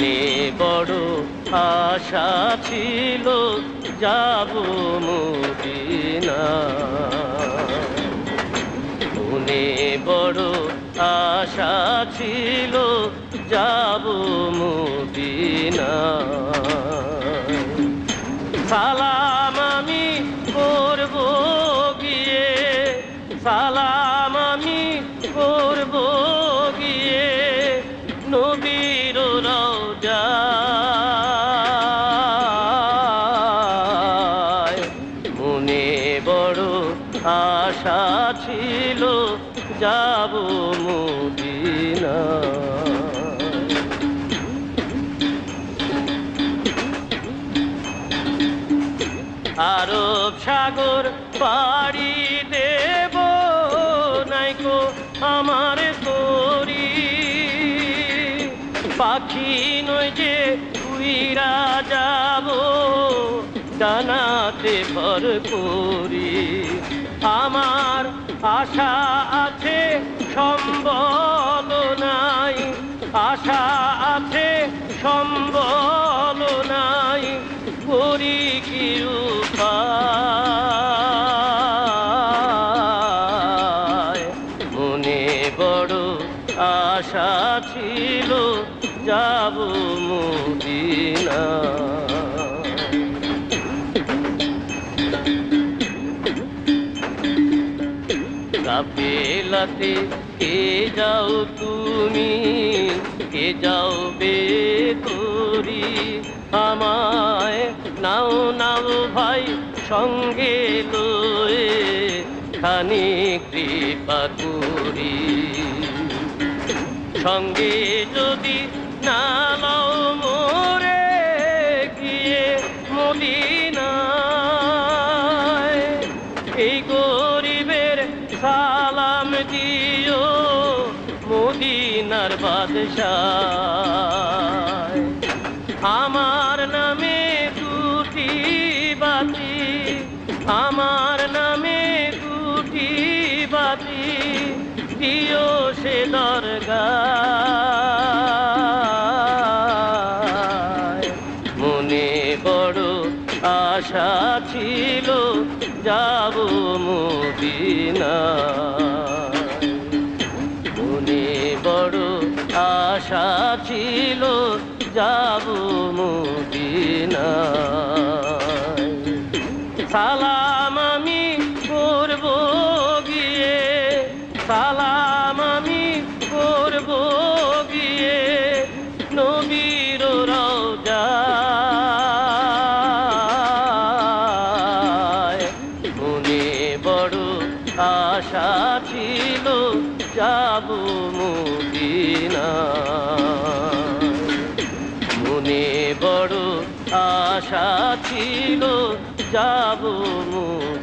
মনে বড় আশা ছিল যাব মদিনা, মনে বড় আশা ছিল যাব মদিনা। সালাম আমি করব গিয়ে, সালাম আমি করব গিয়ে নবীর রওজায়। মনে বড় আশা ছিল যাব মদিনা। আরব সাগর পাড়ি দেব নাইকো আমার তরি, পাখি নয় যে উইরা যাব ডানাতে ভর করি। আমার আশা আছে সম্বল নাই, আশা আছে সম্বল নাই, করি কি উপায়। মনে বড় আশা ছিল যাব মদিনা। কাফেলাতে কে যাও তুমি, কে যাও বেতরি, আমায় নাও নাও ভাই সঙ্গে লয়ে খানি কৃপা করি। সঙ্গে যদি না লও মোরে গিয়ে মদিনায়, এই গরিবের সালাম দিও মদিনার বাদশাহ। আমার নামে দুটি বাতি, আমার নামে দুটি বাতি দিও সে দরগায়। মনে বড় আশা ছিল যাব মদিনা, মনে বড় আশা ছিল যাব মদিনা। সালাম আমি করব গিয়ে, সালাম আমি করব গিয়ে নবীর রওজায়। মনে বড় আশা ছিল যাব মদিনা, মনে বড় আশা ছিল যাব মদিনা।